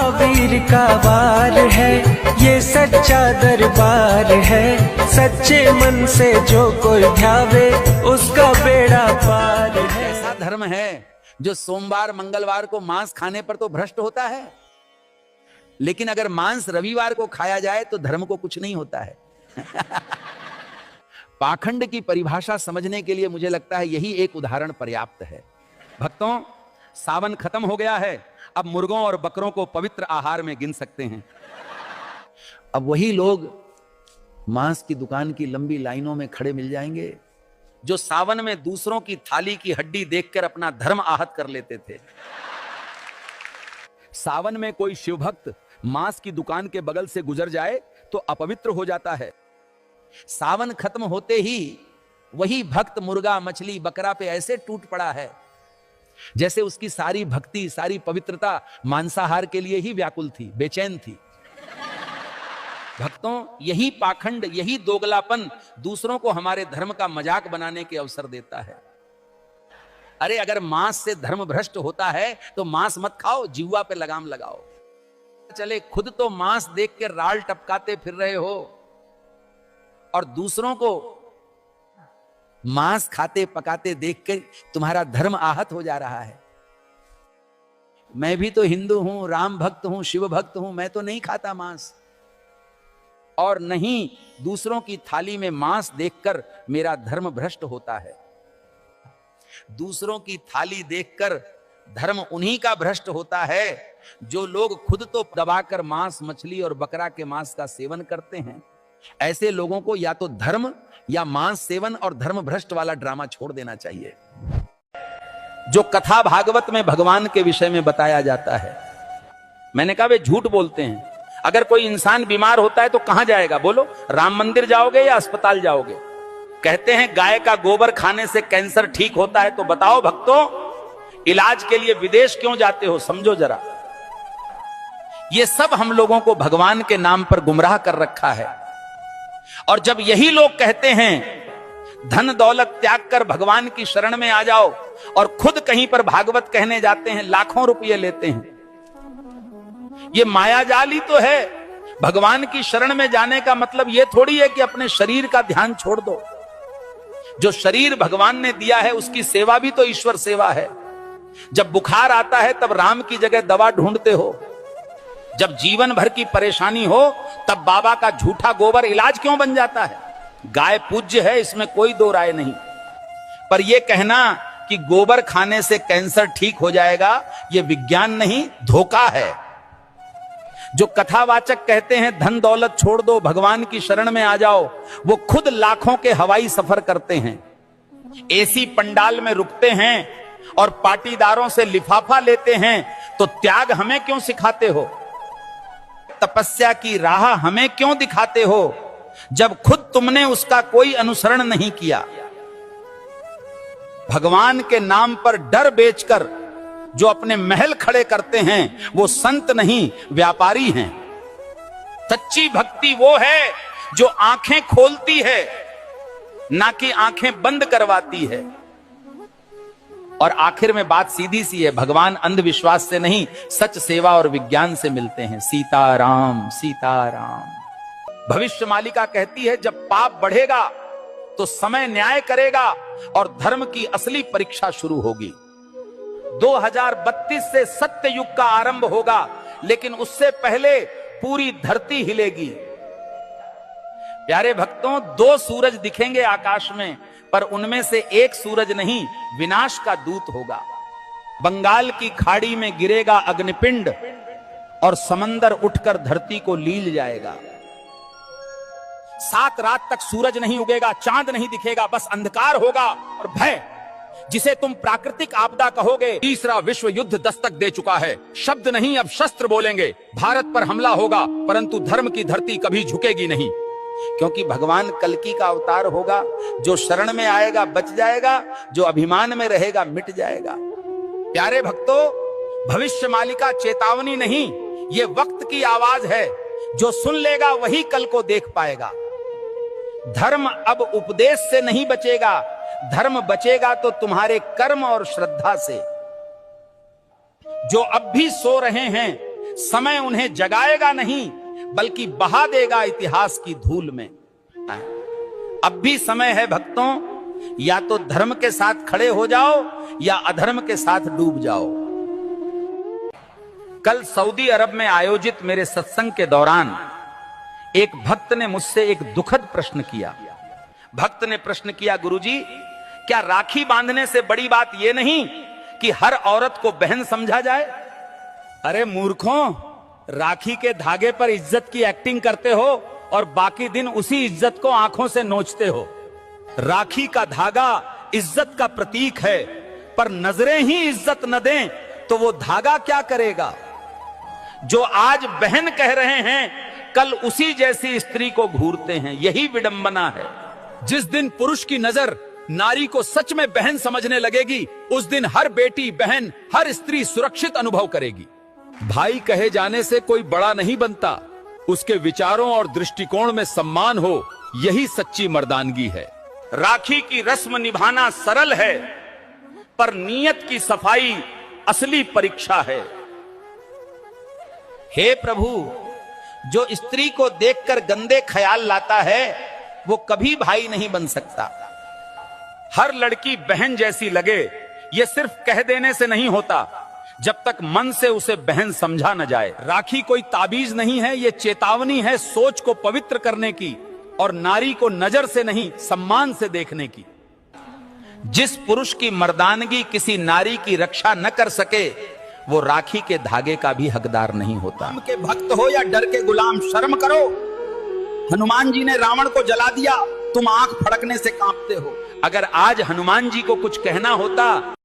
महावीर का वार है, ये सच्चा दरबार है। सच्चे मन से जो कोई ध्यावे उसका बेड़ा पार है। ऐसा धर्म है जो सोमवार मंगलवार को मांस खाने पर तो भ्रष्ट होता है, लेकिन अगर मांस रविवार को खाया जाए तो धर्म को कुछ नहीं होता है। पाखंड की परिभाषा समझने के लिए मुझे लगता है यही एक उदाहरण पर्याप्त है। भक्तों, सावन खत्म हो गया है, अब मुर्गों और बकरों को पवित्र आहार में गिन सकते हैं। अब वही लोग मांस की दुकान की लंबी लाइनों में खड़े मिल जाएंगे जो सावन में दूसरों की थाली की हड्डी देखकर अपना धर्म आहत कर लेते थे। सावन में कोई शिवभक्त मांस की दुकान के बगल से गुजर जाए तो अपवित्र हो जाता है। सावन खत्म होते ही वही भक्त मुर्गा मछली बकरा पे ऐसे टूट पड़ा है जैसे उसकी सारी भक्ति सारी पवित्रता मांसाहार के लिए ही व्याकुल थी, बेचैन थी। भक्तों, यही पाखंड यही दोगलापन दूसरों को हमारे धर्म का मजाक बनाने के अवसर देता है। अरे अगर मांस से धर्म भ्रष्ट होता है तो मांस मत खाओ, जिह्वा पे लगाम लगाओ। चले खुद तो मांस देख के राल टपकाते फिर रहे हो और दूसरों को मांस खाते पकाते देख के तुम्हारा धर्म आहत हो जा रहा है। मैं भी तो हिंदू हूं, राम भक्त हूं, शिव भक्त हूं, मैं तो नहीं खाता मांस, और नहीं दूसरों की थाली में मांस देखकर मेरा धर्म भ्रष्ट होता है। दूसरों की थाली देखकर धर्म उन्हीं का भ्रष्ट होता है जो लोग खुद तो दबाकर मांस मछली और बकरा के मांस का सेवन करते हैं। ऐसे लोगों को या तो धर्म या मांस सेवन और धर्म भ्रष्ट वाला ड्रामा छोड़ देना चाहिए। जो कथा भागवत में भगवान के विषय में बताया जाता है, मैंने कहा वे झूठ बोलते हैं। अगर कोई इंसान बीमार होता है तो कहां जाएगा बोलो? राम मंदिर जाओगे या अस्पताल जाओगे? कहते हैं गाय का गोबर खाने से कैंसर ठीक होता है, तो बताओ भक्तों, इलाज के लिए विदेश क्यों जाते हो? समझो जरा। ये सब हम लोगों को भगवान के नाम पर गुमराह कर रखा है। और जब यही लोग कहते हैं धन दौलत त्याग कर भगवान की शरण में आ जाओ, और खुद कहीं पर भागवत कहने जाते हैं, लाखों रुपये लेते हैं। ये मायाजाल ही तो है। भगवान की शरण में जाने का मतलब ये थोड़ी है कि अपने शरीर का ध्यान छोड़ दो। जो शरीर भगवान ने दिया है उसकी सेवा भी तो ईश्वर सेवा है। जब बुखार आता है तब राम की जगह दवा ढूंढते हो। जब जीवन भर की परेशानी हो तब बाबा का झूठा गोबर इलाज क्यों बन जाता है? गाय पूज्य है, इसमें कोई दो राय नहीं, पर यह कहना कि गोबर खाने से कैंसर ठीक हो जाएगा, यह विज्ञान नहीं, धोखा है। जो कथावाचक कहते हैं धन दौलत छोड़ दो, भगवान की शरण में आ जाओ, वो खुद लाखों के हवाई सफर करते हैं, एसी पंडाल में रुकते हैं और पाटीदारों से लिफाफा लेते हैं। तो त्याग हमें क्यों सिखाते हो? तपस्या की राह हमें क्यों दिखाते हो जब खुद तुमने उसका कोई अनुसरण नहीं किया? भगवान के नाम पर डर बेचकर जो अपने महल खड़े करते हैं वो संत नहीं, व्यापारी हैं। सच्ची भक्ति वो है जो आंखें खोलती है, ना कि आंखें बंद करवाती है। और आखिर में बात सीधी सी है, भगवान अंधविश्वास से नहीं, सच सेवा और विज्ञान से मिलते हैं। सीताराम सीताराम। भविष्य मालिका कहती है जब पाप बढ़ेगा तो समय न्याय करेगा और धर्म की असली परीक्षा शुरू होगी। 2032 से सत्य युग का आरंभ होगा, लेकिन उससे पहले पूरी धरती हिलेगी। प्यारे भक्तों, 2 सूरज दिखेंगे आकाश में, पर उनमें से एक सूरज नहीं, विनाश का दूत होगा। बंगाल की खाड़ी में गिरेगा अग्निपिंड और समंदर उठकर धरती को लील जाएगा। 7 रात तक सूरज नहीं उगेगा, चांद नहीं दिखेगा, बस अंधकार होगा और भय। जिसे तुम प्राकृतिक आपदा कहोगे, तीसरा विश्व युद्ध दस्तक दे चुका है। शब्द नहीं, अब शस्त्र बोलेंगे। भारत पर हमला होगा, परंतु धर्म की धरती कभी झुकेगी नहीं, क्योंकि भगवान कल्कि का अवतार होगा। जो शरण में आएगा बच जाएगा, जो अभिमान में रहेगा मिट जाएगा। प्यारे भक्तों, भविष्य मालिका चेतावनी नहीं, ये वक्त की आवाज है। जो सुन लेगा वही कल को देख पाएगा। धर्म अब उपदेश से नहीं बचेगा, धर्म बचेगा तो तुम्हारे कर्म और श्रद्धा से। जो अब भी सो रहे हैं समय उन्हें जगाएगा नहीं बल्कि बहा देगा इतिहास की धूल में। अब भी समय है भक्तों, या तो धर्म के साथ खड़े हो जाओ या अधर्म के साथ डूब जाओ। कल सऊदी अरब में आयोजित मेरे सत्संग के दौरान एक भक्त ने मुझसे एक दुखद प्रश्न किया। भक्त ने प्रश्न किया, गुरुजी, क्या राखी बांधने से बड़ी बात यह नहीं कि हर औरत को बहन समझा जाए? अरे मूर्खों, राखी के धागे पर इज्जत की एक्टिंग करते हो और बाकी दिन उसी इज्जत को आंखों से नोचते हो। राखी का धागा इज्जत का प्रतीक है, पर नजरें ही इज्जत न दें तो वो धागा क्या करेगा? जो आज बहन कह रहे हैं, कल उसी जैसी स्त्री को घूरते हैं। यही विडंबना है। जिस दिन पुरुष की नजर नारी को सच में बहन समझने लगेगी, उस दिन हर बेटी, बहन, हर स्त्री सुरक्षित अनुभव करेगी। भाई कहे जाने से कोई बड़ा नहीं बनता, उसके विचारों और दृष्टिकोण में सम्मान हो, यही सच्ची मर्दानगी है। राखी की रस्म निभाना सरल है, पर नीयत की सफाई असली परीक्षा है। हे प्रभु, जो स्त्री को देखकर गंदे ख्याल लाता है वो कभी भाई नहीं बन सकता। हर लड़की बहन जैसी लगे, ये सिर्फ कह देने से नहीं होता, जब तक मन से उसे बहन समझा न जाए। राखी कोई ताबीज नहीं है, ये चेतावनी है सोच को पवित्र करने की और नारी को नजर से नहीं सम्मान से देखने की। जिस पुरुष की मर्दानगी किसी नारी की रक्षा न कर सके, वो राखी के धागे का भी हकदार नहीं होता। राम के भक्त हो या डर के गुलाम, शर्म करो। हनुमान जी ने रावण को जला दिया, तुम आंख फड़कने से कांपते हो। अगर आज हनुमान जी को कुछ कहना होता